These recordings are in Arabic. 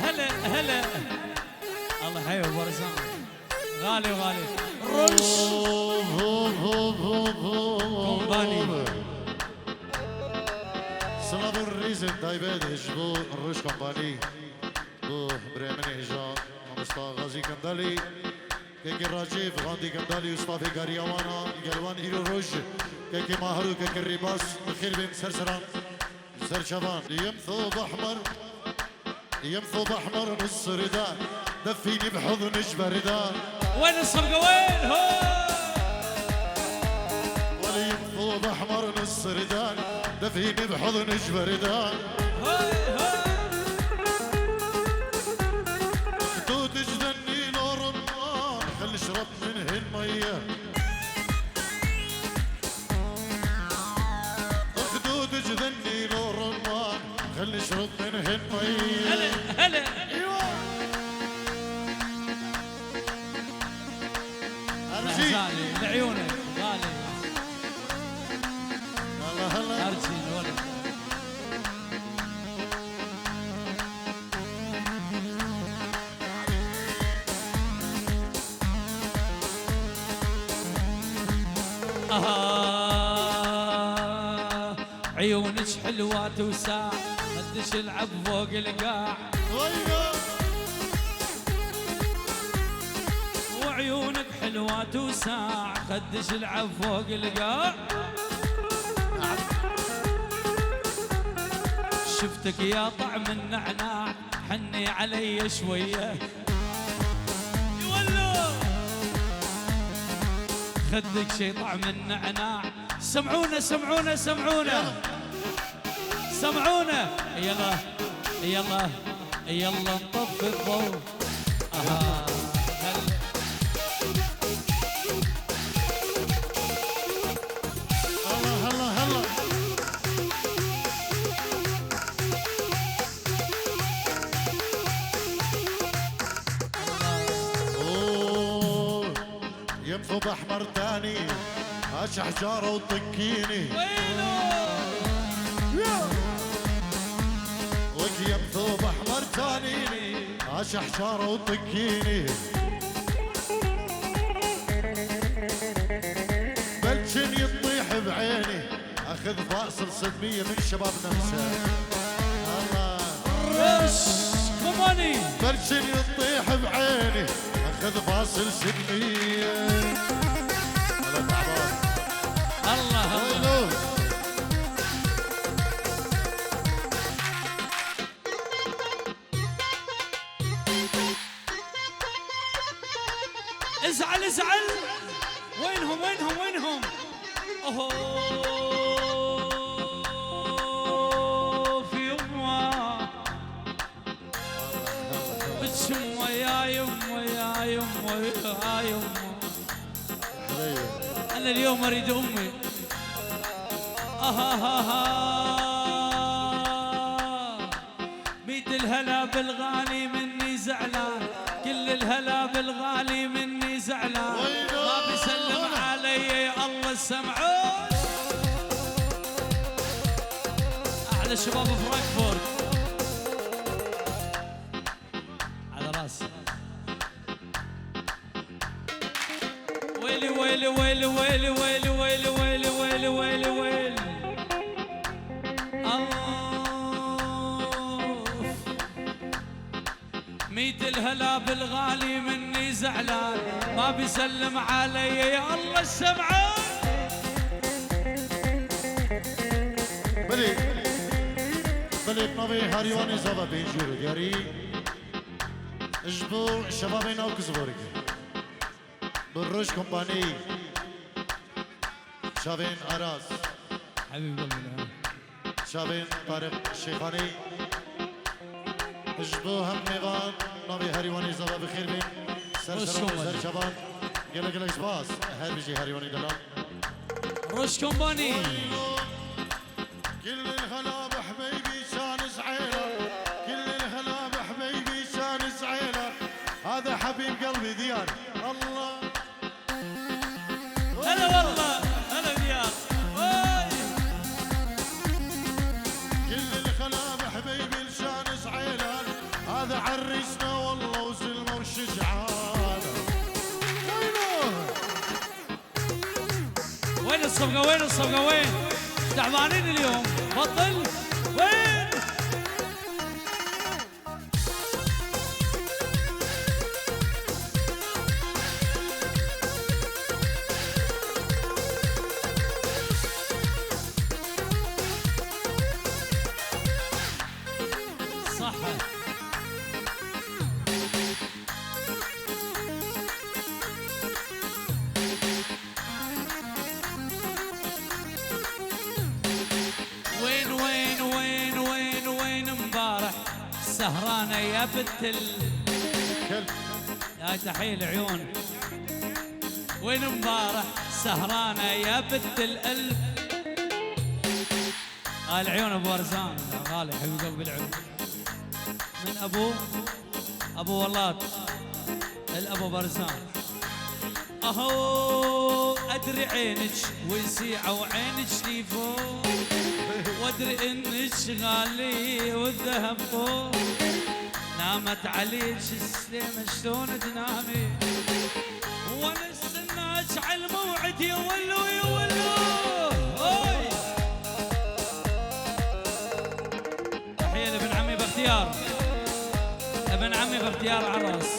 هلا هلا الله حي وبرزان غالي وغالي رش كومباني سلام الريزن دايباد هجبو الرش كومباني بو بريمن هجا مصطفى غازي كندالي كيكي راجيف غاندي كندالي يوسف غاريوانا جلوان هيرو روج كيكي ماهرو كيكي الريباس بخير بين سرسران سرشبان يمثوب احمر يمثوب احمر نص رداء دفيني بحضن جبردان وين الصفقة وين هو ولي يمثوب احمر نص رداء دفيني بحضن جبردان خدود جدني نور النار خلي اشرب منهن ميه خدود جدني نور النار خلي اشرب منهن ميه هلا هلا غالي لعيونك غالي هلا هلا ارجي الولد عيونك حلوات وساع قديش العب فوق القاع وعيونك حلوات وساع قديش العب فوق القاع شفتك يا طعم النعناع حني علي شويه يولو خدك شي طعم النعناع سمعونا سمعونا سمعونا سمعونا يلا يلا يلا نطفي الضوء هلا هلا هلا اوه ينفض احمر تاني هاش حجاره وطكيني وجه ينفض احمر تاني هاش حجاره وطكيني بلشن يطيح بعيني اخذ فاصل صدميه من شباب نمسا الله رش كوماني بلشن يطيح بعيني اخذ فاصل صدميه الله الله ازعل ازعل وينهم وينهم وينهم اوه في يمه بتشمه يا يمه يا يمه يا يمه انا اليوم اريد امي ميت الهلا بالغالي مني زعلان كل الهلا بالغالي مني زعلان ما بيسلم علي الله السمعون احلى شباب فرانكفورت على راسي ويلي ويلي ويلي ويلي ويلي ويلي ويلي ويلي ويلي ويلي ميت الهلا بالغالي مني زعلان ما بيسلم علي يا الله السمعان بلي بلي بنبي هاريواني زبا بينجور ياري اجبو شبابين او كزبورك بالروش كومباني شابين اراس حبيب قلبي شابين طارق الشيخاني اجبو هم نيفان نبي هاريواني زبا بخير بين سر سر شبان قلق قلق سباس هر بيجي هاريواني دلال روش كومباني كل الهلا بحبيبي شان زعيله كل الهلا بحبيبي شان زعيله هذا حبيب قلبي ديار الله هلا والله هلا ديار وين الصفقة وين الصفقة وين؟ تعبانين اليوم بطل وين؟ سهرانة يا بنت يا تحية العيون. وين امبارح سهرانة يا بنت القلب. العيون ابو ارزان غالي حبيب قلبي العيون. من ابو ولاد الابو برزان. اهو ادري عينك ويسيع وعينك لي فوق، وادري انك غالي والذهب فوق. نامت عليك السليمة شلون تنامي، وانا استناك على الموعد يا ولو يا ولو. تحية لابن عمي باختيار، ابن عمي باختيار عراس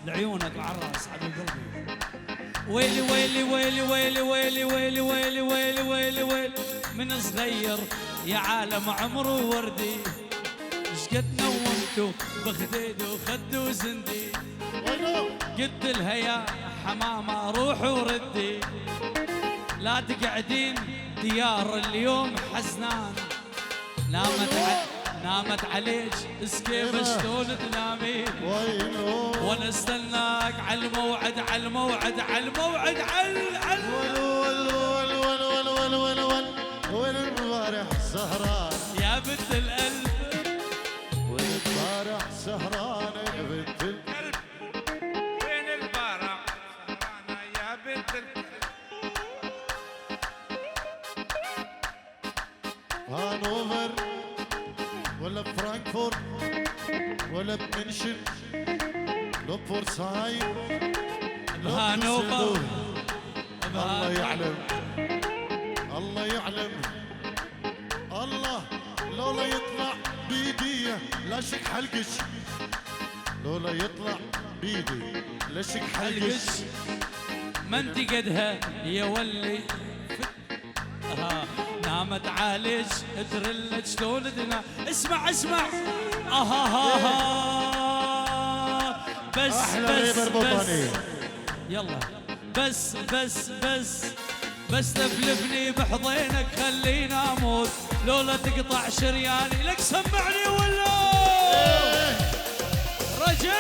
لعيونك عراس حبيب قلبي. ويلي ويلي ويلي ويلي ويلي ويلي ويلي ويلي ويلي ويلي من صغير يا عالم عمره وردي، شقد نومته بخديد وخد وزندي. قلت لها يا حمامة روحي وردي، لا تقعدين ديار اليوم حزنان. نامت عليك سكيبة شلون تنامي، وانا استناك على الموعد على الموعد على الموعد على وين امبارح سهران يا بنت القلب. وين امبارح سهران يا بنت القلب. وين البارح سهرانة يا بنت القلب. هانوفر ولا بفرانكفورت ولا بمنشن لو بورسايد هانوفر. الله يعلم الله يعلم الله. لولا يطلع بيدي لاشك حلقش، لولا يطلع بيدي لاشك حلقش. ما انت قدها يا ولي. نامت عليك ترلت شلون تنام. اسمع بس يلا بس تفلفني بحضينك خليني اموت، لولا تقطع شرياني لك سمعني ولا رجل.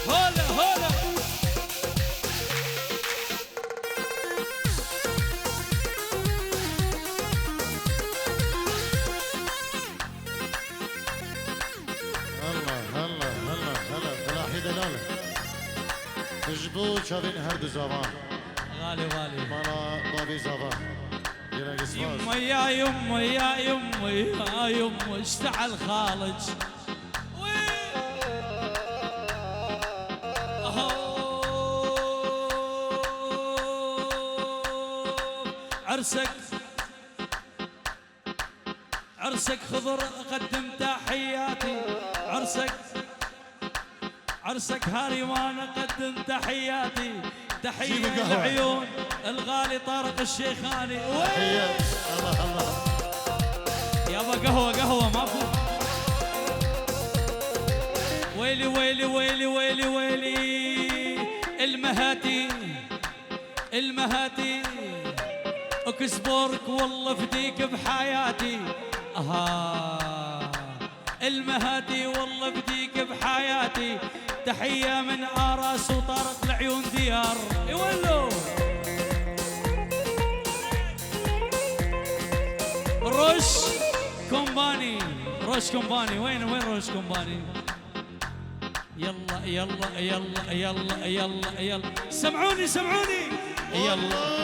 هلا جبو شابين هرد زمان غالي مالا بابي زمان يما يا يما يا يما يا يما اشتعل خالج. عرسك خضر اقدم تحياتي. عرسك هاري وانا اقدم تحياتي. تحية للعيون الغالي طارق الشيخاني. تحية الله يابا قهوة ماكو. ويلي ويلي ويلي ويلي ويلي المهاتي اكسبورك والله فديك بحياتي. المهاتي والله بديك بحياتي. تحية من آراس وطارق لعيون ديار. يولو روش كومباني وين روش كومباني. يلا سمعوني يلا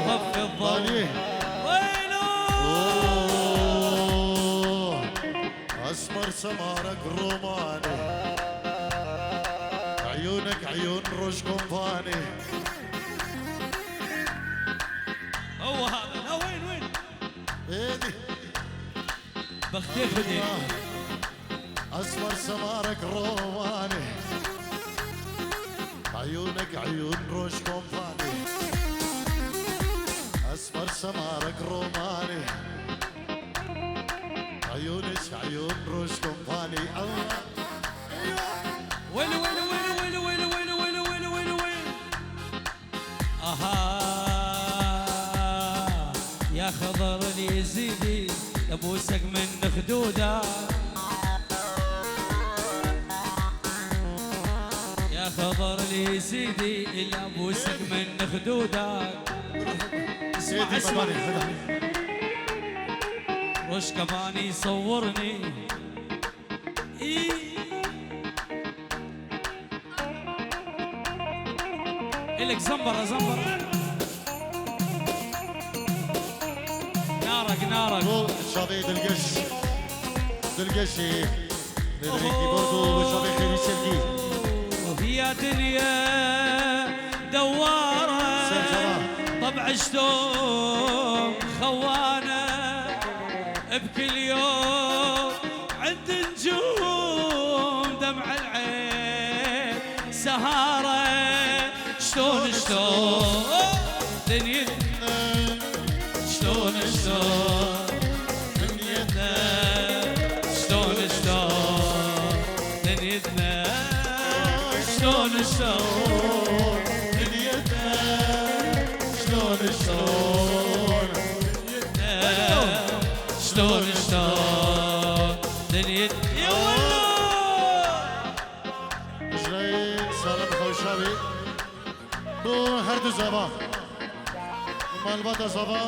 طفي الضوء. اصفر سمارك روماني، عيونك عيون روج كومباني. هو هذا. لا وين ايدي بختي فدي. اصفر سمارك روماني، عيونك عيون روج كومباني. اصفر سمارك روماني، عيونك عيون روج كومباني. الله ويلي ويلي ويلي ويلي ويلي ويلي ويلي ويلي ويلي. اها يا خضر اليزيدي ابوسك من خدوده، يا خضر اليزيدي اللي ابوسك من خدودك. اسمع اسمع وش كمان يصورني. إلك زنبرة زنبرة. نارك نارك. شباب دلقش دلقشي ندريكي برضو شباب خيري سلكي. يا دنيا دوارة طبع شتوم خوانة بكل يوم عند نجوم دمع العين سهارة. شلون دنيتنا شلون دنيتنا شلون دنيتنا شلون دنيتنا شلون دنيتنا شلون دنيتنا. يا والله جاي سلام خوشابي بو هردو زبا مالباتا زبا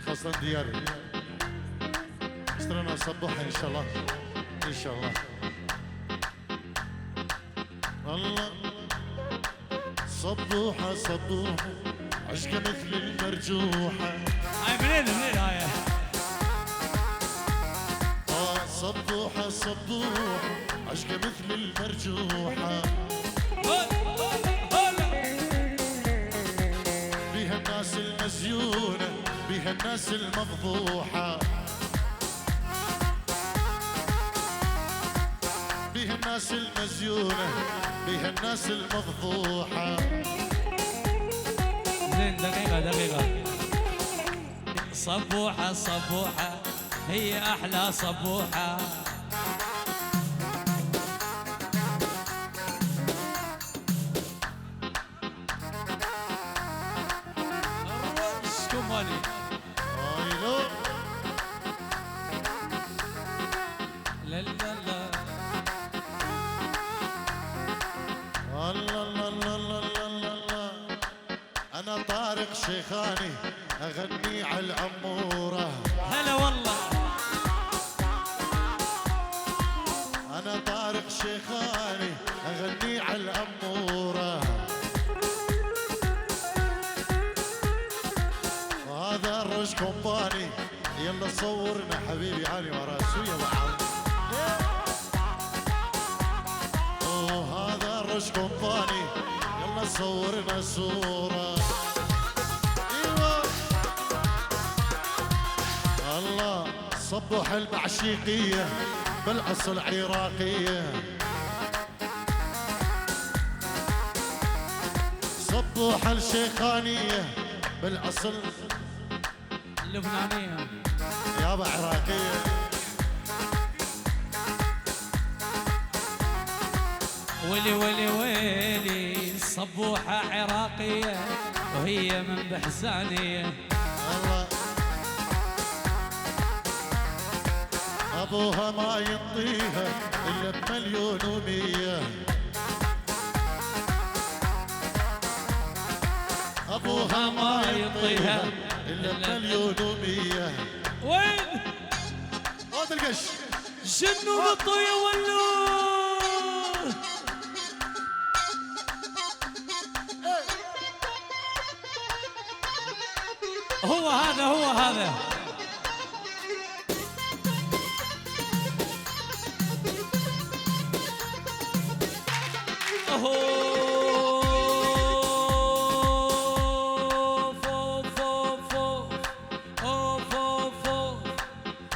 خاصة دياري استرنا صبوحة ان شاء الله ان شاء الله. الله صبوحة صبوحة عشقة مثل المرجوحة. هاي منين هاي. صبوحة صبوحة عشقة مثل المرجوحة. بيها الناس المزيونة بيها الناس المفضوحة. بيها الناس المزيونة بيها الناس المفضوحة. زين دقيقة. صبوحة صبوحة هي أحلى صبوحة. شكمالي لا لا لا. الله الله الله الله الله الله. أنا طارق شيخاني أغني على الأمورة. هلا والله. أنا طارق شيخاني أغني على الأمورة. وهذا الرش كومباني يلا صورنا حبيبي علي وراسو يا بعض. وهذا الرش كومباني يلا صورنا صورة. ايوه الله صبح المعشيقية بالاصل عراقية. صبوح الشيخانية بالاصل اللبنانية يابا عراقية. ويلي ويلي ويلي. صبوحة عراقية وهي من بحسانية. الله ابوها ما ينطيها الا بمليون ومية. ابوها ما ينطيها الا بمليون ومية. وين هذا القش شنو بالطية والنور. هو هذا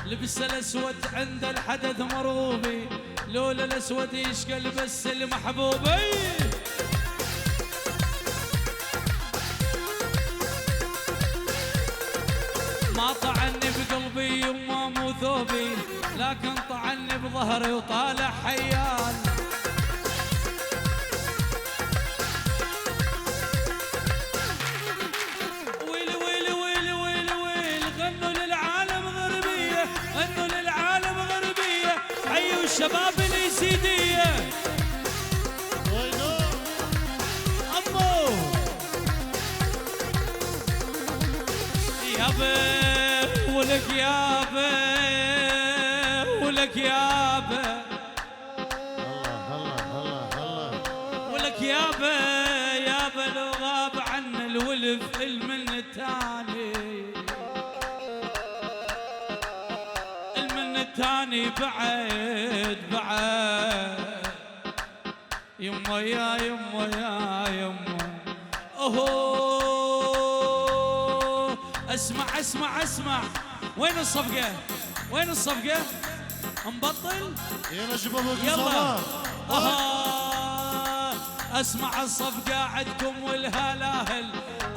لبس الاسود عند الحدث مروبي، لولا الاسود يشكل بس المحبوبي. ما طعني بقلبي يما مو ثوبي، لكن طعني بظهري وطالع حيال. ويلي ويلي ويلي ويلي ويلي، غنوا للعالم غربية، غنوا للعالم غربية، حيوا الشباب اليزيدية. أمو يابا ولك يابا ولك يابا ولك يابا يابا، لو غاب عنا الولف المن التاني، المن التاني بعد بعد. يما يا يما يا يما اوهو. اسمع اسمع اسمع، وين الصفقة؟ وين الصفقة؟ نبطل؟ يلا شباب يلا. اسمع الصفقة عندكم والهلاهل،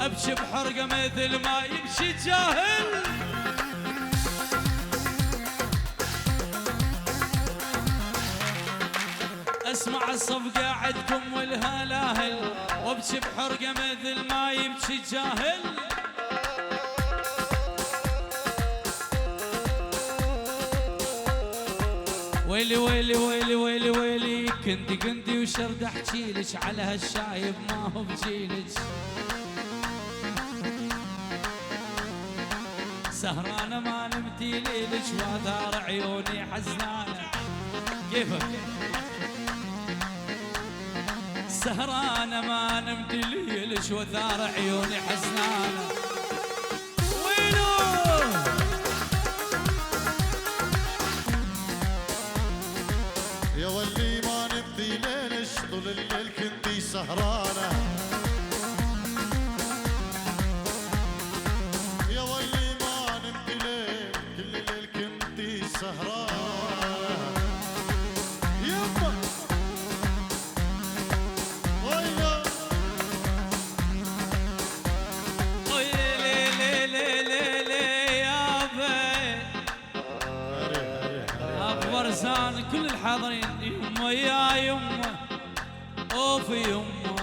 ابكي بحرقة مثل ما يبكي جاهل. اسمع الصفقة عندكم والهلاهل، وابكي بحرقة مثل ما يبكي جاهل. ويلي ويلي ويلي ويلي ويلي، كنتي وشرد احكيلك على هالشايب ما هو بجيلك. سهرانة ما نمتي ليلك واثار عيوني حزنانة. كيفك؟ سهرانة ما نمتي ليلك وثار عيوني حزنانة. ويلو يا ولي ما نمضي ليلش طول الليل كنتي سهرانة. يا ولي ما نمضي ليل كل الليل كنتي سهرانة. يما ويلا ويلي لي لي لي لي يابا اكبر زان كل الحاضرين. يما يا يما اوف يما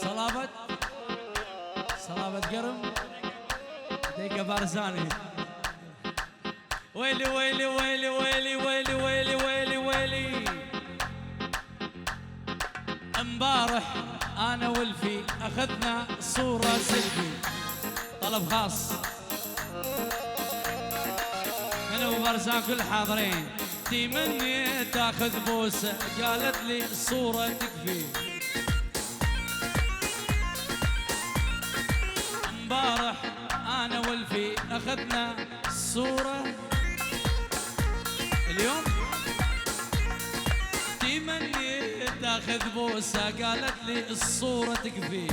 صلابة صلابة قرم ديكا بارزاني. ويلي ويلي ويلي ويلي ويلي ويلي ويلي ويلي. امبارح انا والفي اخذنا صورة سيلفي، طلب خاص من ابو برزان كل الحاضرين. تمني تاخذ بوسه، قالت لي الصورة تكفي. امبارح انا والفي اخذنا الصورة، اليوم تمني تاخذ بوسه، قالت لي الصورة تكفي.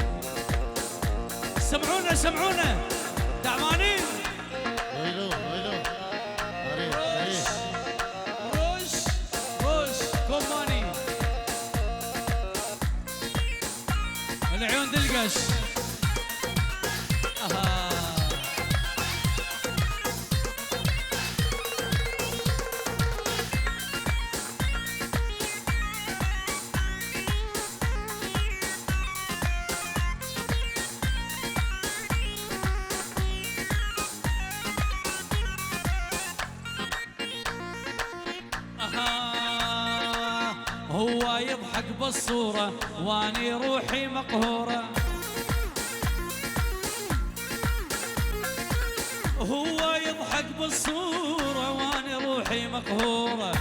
سمعونا سمعونا تعبانين. ويلو ويلو روش روش كوماني العيون دلقش. هو يضحك بالصورة واني روحي مقهورة. هو يضحك بالصورة واني روحي مقهورة.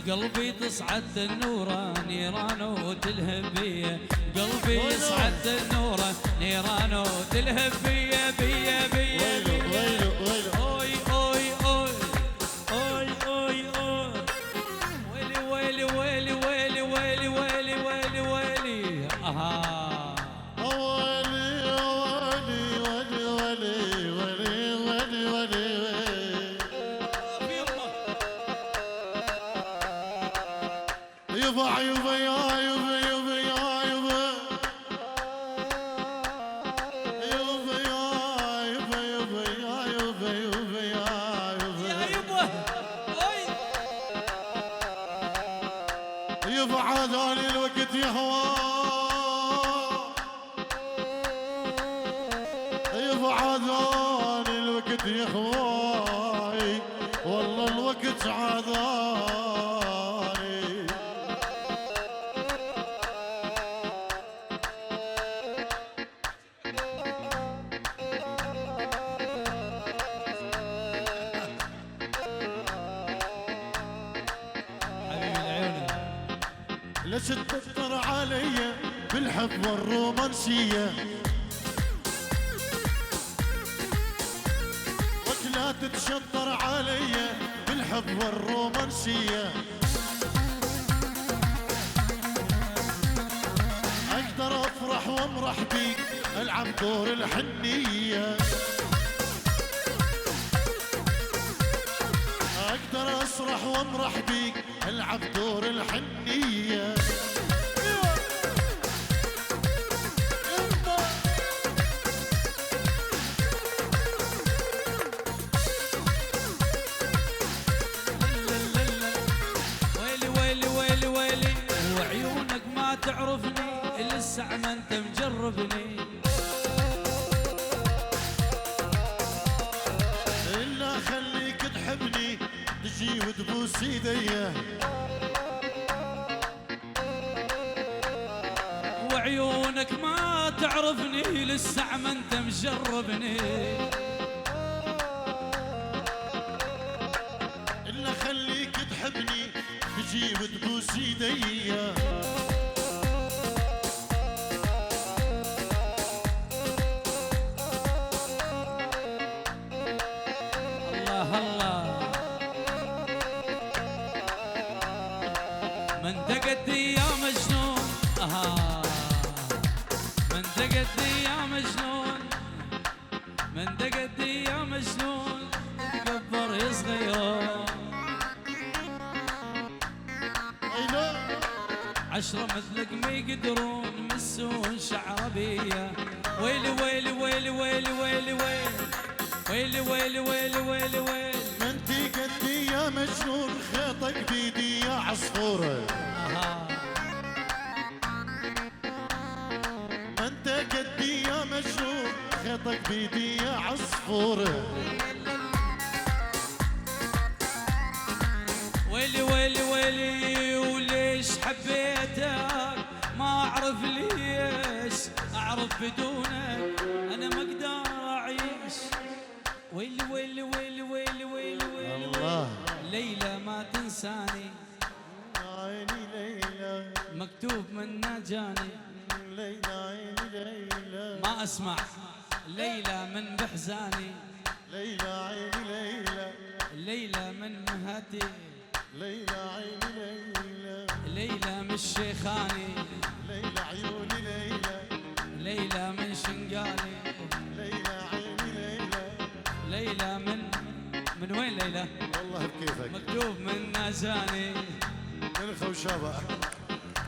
قلبي تصعد النورة نيران وتلهب بيه، قلبي يصعد النورة نيران وتلهب بيه بيه بيه. ويلو ويلو اوي اوي اوي اوي اوي اوي. ويلي ويلي ويلي ويلي ويلي ويلي ويلي ويلي. ويلو عذاني الوقت يا اخواي، والله الوقت عذاني. حبيبي العيون. ليش تكتر علي بالحب والرومانسية، لا تتشطر علي بالحب والرومانسية. اقدر افرح وامرح بيك، العب دور الحنية. اقدر اسرح وامرح بيك، العب دور الحنية. تعرفني لسه ما انت مجربني، الا خليك تحبني تجي وتبوس ايديا، وعيونك ما تعرفني لسه ما انت مجربني، الا خليك تحبني تجي وتبوس ايديا. من دقت يا مجنون، من دقت يا مجنون، من دقت يا مجنون، تكبر يصغير. 10 مثلك ما يقدرون يمسون شعربية. ويلي ويلي ويلي ويلي ويلي ويلي ويلي ويلي ويلي ويلي. من تقدي يا مجنون، خيطك بيدي يا عصفورة. من تقدي يا مجنون، خيطك بيدي يا عصفورة. ويلي ويلي ويلي وليش حبيتك، ما اعرف ليش، اعرف بدونك انا ما اقدر اعيش. ويلي ويلي ويلي ويلي ويلي ويلي الله. ليلى ما تنساني، عيني ليلى مكتوب من جاني. ليلى عيني ليلى ما اسمع ليلى من بحزاني، ليلى عيني ليلى ليلى من مهاتي، ليلى عيني ليلى ليلى من الشيخاني، ليلى عيوني ليلى ليلى من شنقالي، ليلى عيني ليلى ليلى من وين ليلى؟ والله بكيفك. مكتوب من نازاني. من الخوشابة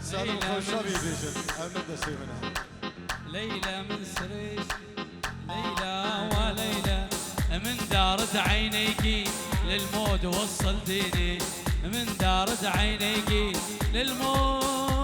سالم الخوشابي بيجن نبدا شيء منها. ليلى من سريش، ليلى وليلى من دارت عينيكي للموت وصلتيني، من دارت عينيكي للموت